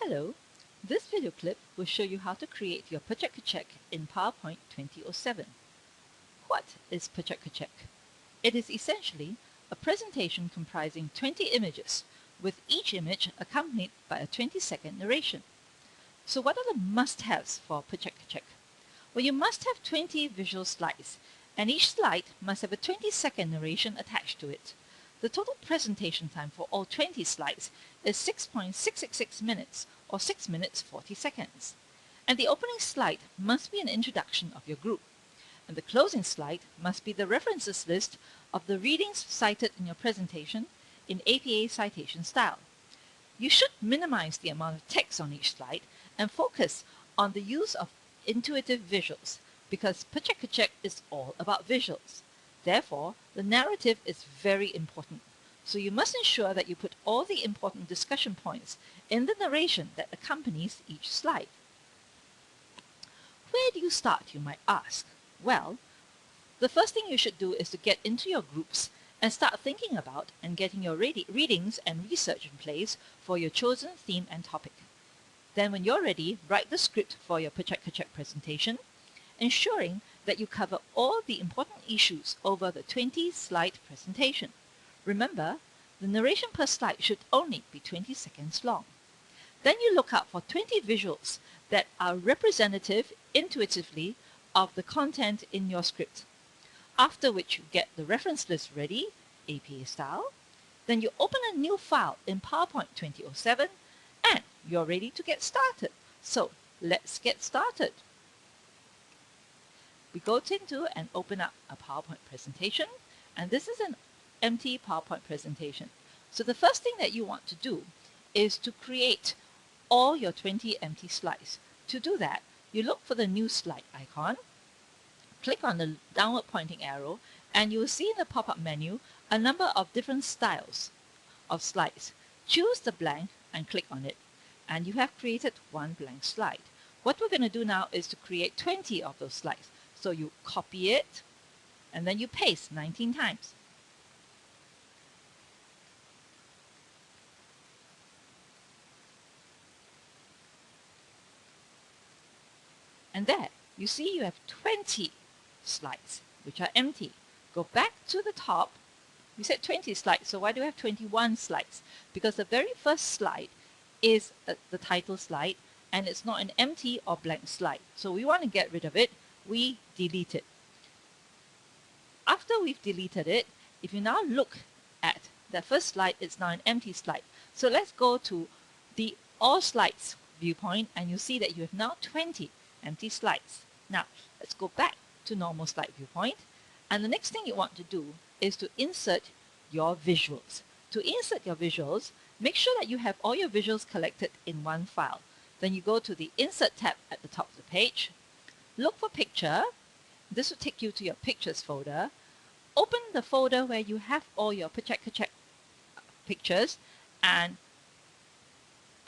Hello, this video clip will show you how to create your PechaKucha in PowerPoint 2007. What is PechaKucha? It is essentially a presentation comprising 20 images, with each image accompanied by a 20-second narration. So what are the must-haves for PechaKucha? Well, you must have 20 visual slides, and each slide must have a 20-second narration attached to it. The total presentation time for all 20 slides is 6.666 minutes, or 6 minutes 40 seconds. And the opening slide must be an introduction of your group. And the closing slide must be the references list of the readings cited in your presentation in APA citation style. You should minimize the amount of text on each slide and focus on the use of intuitive visuals, because PechaKucha is all about visuals. Therefore, the narrative is very important, so you must ensure that you put all the important discussion points in the narration that accompanies each slide. Where do you start, you might ask? Well, the first thing you should do is to get into your groups and start thinking about and getting your readings and research in place for your chosen theme and topic. Then when you're ready, write the script for your PechaKucha presentation, ensuring that you cover all the important issues over the 20-slide presentation. Remember, the narration per slide should only be 20 seconds long. Then you look out for 20 visuals that are representative intuitively of the content in your script. After which you get the reference list ready, APA style. Then you open a new file in PowerPoint 2007 and you're ready to get started. So let's get started. We go into and open up a PowerPoint presentation, and this is an empty PowerPoint presentation. So the first thing that you want to do is to create all your 20 empty slides. To do that, you look for the new slide icon, click on the downward pointing arrow, and you will see in the pop-up menu a number of different styles of slides. Choose the blank and click on it, and you have created one blank slide. What we're going to do now is to create 20 of those slides. So you copy it, and then you paste 19 times. And there, you see you have 20 slides, which are empty. Go back to the top. We said 20 slides, so why do we have 21 slides? Because the very first slide is the title slide, and it's not an empty or blank slide. So we want to get rid of it. We delete it. After we've deleted it, if you now look at the first slide, it's now an empty slide. So let's go to the all slides viewpoint, and you see that you have now 20 empty slides. Now let's go back to normal slide viewpoint, and the next thing you want to do is to insert your visuals. To insert your visuals, make sure that you have all your visuals collected in one file. Then you go to the Insert tab at the top of the page. Look for Picture. This will take you to your Pictures folder. Open the folder where you have all your PechaKucha pictures and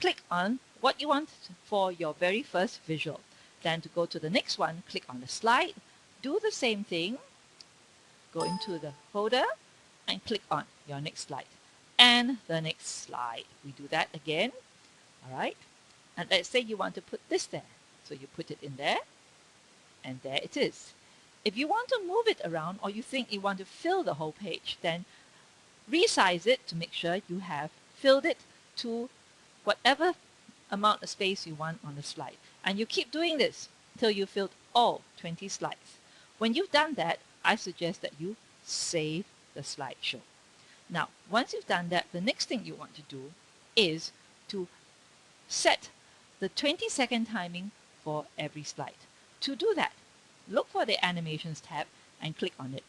click on what you want for your very first visual. Then to go to the next one, click on the slide. Do the same thing. Go into the folder and click on your next slide. And the next slide. We do that again. Alright. And let's say you want to put this there. So you put it in there. And there it is. If you want to move it around, or you think you want to fill the whole page, then resize it to make sure you have filled it to whatever amount of space you want on the slide. And you keep doing this until you filled all 20 slides. When you've done that, I suggest that you save the slideshow. Now, once you've done that, the next thing you want to do is to set the 20-second timing for every slide. To do that, look for the Animations tab and click on it.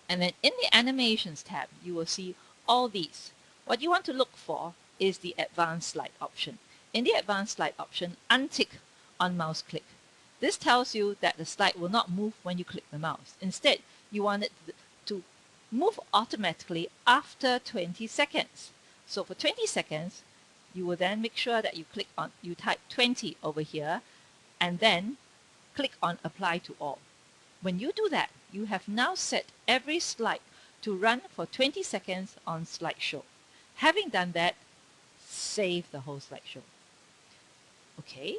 And then in the Animations tab, you will see all these. What you want to look for is the Advanced Slide option. In the Advanced Slide option, untick on mouse click. This tells you that the slide will not move when you click the mouse. Instead, you want it to move automatically after 20 seconds. So for 20 seconds, you will then make sure that you type 20 over here, and then click on Apply to All. When you do that, you have now set every slide to run for 20 seconds on slideshow. Having done that, save the whole slideshow. Okay,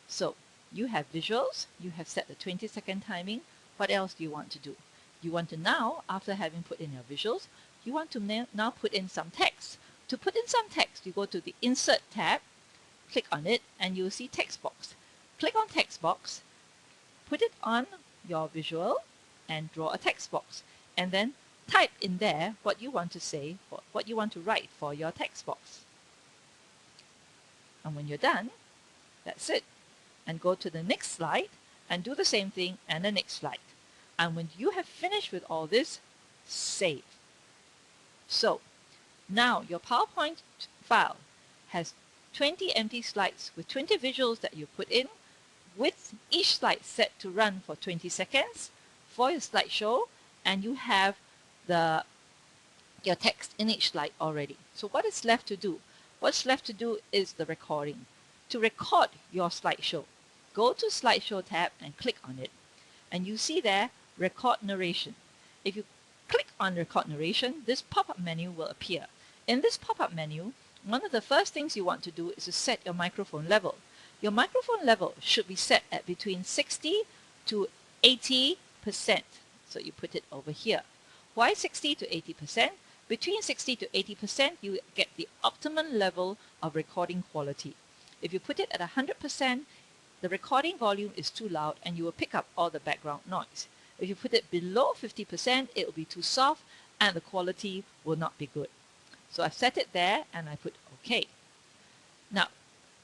so you have visuals, you have set the 20-second timing. What else do you want to do? You want to now, after having put in your visuals, you want to now put in some text. To put in some text, you go to the Insert tab, click on it, and you'll see text box. Click on text box, put it on your visual, and draw a text box. And then type in there what you want to say, or what you want to write for your text box. And when you're done, that's it. And go to the next slide and do the same thing and the next slide. And when you have finished with all this, save. So now your PowerPoint file has 20 empty slides with 20 visuals that you put in, with each slide set to run for 20 seconds for your slideshow, and you have your text in each slide already. So what is left to do? What's left to do is the recording. To record your slideshow, go to Slideshow tab and click on it. And you see there, Record Narration. If you click on Record Narration, this pop-up menu will appear. In this pop-up menu, one of the first things you want to do is to set your microphone level. Your microphone level should be set at between 60 to 80%. So you put it over here. Why 60 to 80%? Between 60 to 80%, you get the optimum level of recording quality. If you put it at 100%, the recording volume is too loud and you will pick up all the background noise. If you put it below 50%, it will be too soft and the quality will not be good. So I've set it there and I put OK. Now,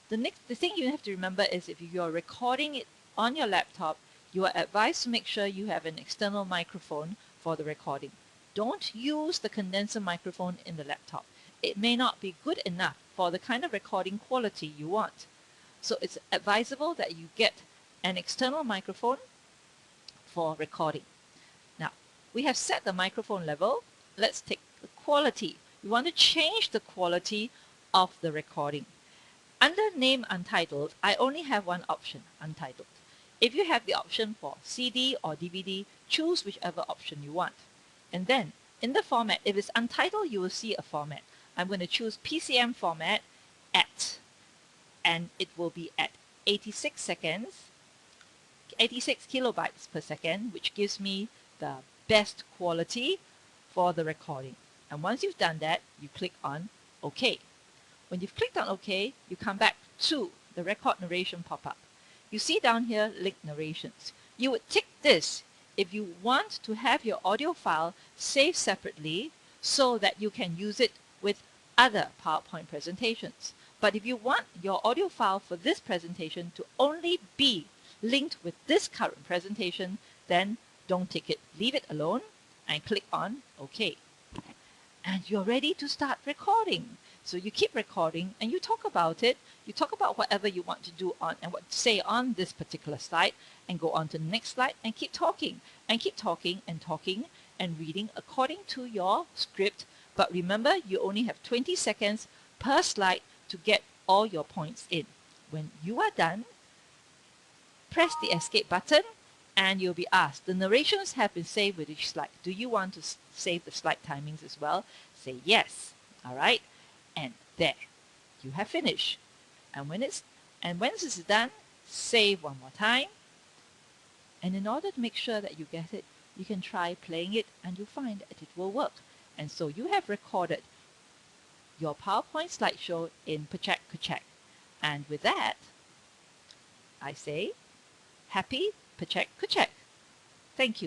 the thing you have to remember is if you're recording it on your laptop, you are advised to make sure you have an external microphone for the recording. Don't use the condenser microphone in the laptop. It may not be good enough for the kind of recording quality you want. So it's advisable that you get an external microphone for recording. Now, we have set the microphone level. Let's take the quality. We want to change the quality of the recording. Under Name Untitled, I only have one option, Untitled. If you have the option for CD or DVD, choose whichever option you want. And then, in the format, if it's untitled, you will see a format. I'm going to choose PCM format at, and it will be at 86 seconds, 86 kilobytes per second, which gives me the best quality for the recording. And once you've done that, you click on OK. When you've clicked on OK, you come back to the record narration pop-up. You see down here, link narrations. You would tick this if you want to have your audio file saved separately so that you can use it with other PowerPoint presentations. But if you want your audio file for this presentation to only be linked with this current presentation, then don't tick it. Leave it alone and click on OK. And you're ready to start recording. So you keep recording and you talk about it. You talk about whatever you want to do on and what to say on this particular slide, and go on to the next slide and keep talking and keep talking and talking and reading according to your script. But remember, you only have 20 seconds per slide to get all your points in. When you are done, press the escape button and you'll be asked, the narrations have been saved with each slide. Do you want to save the slide timings as well? Say yes. All right. And there, you have finished. And when this is done, save one more time. And in order to make sure that you get it, you can try playing it and you'll find that it will work. And so you have recorded your PowerPoint slideshow in PechaKucha. And with that, I say, happy PechaKucha. Thank you.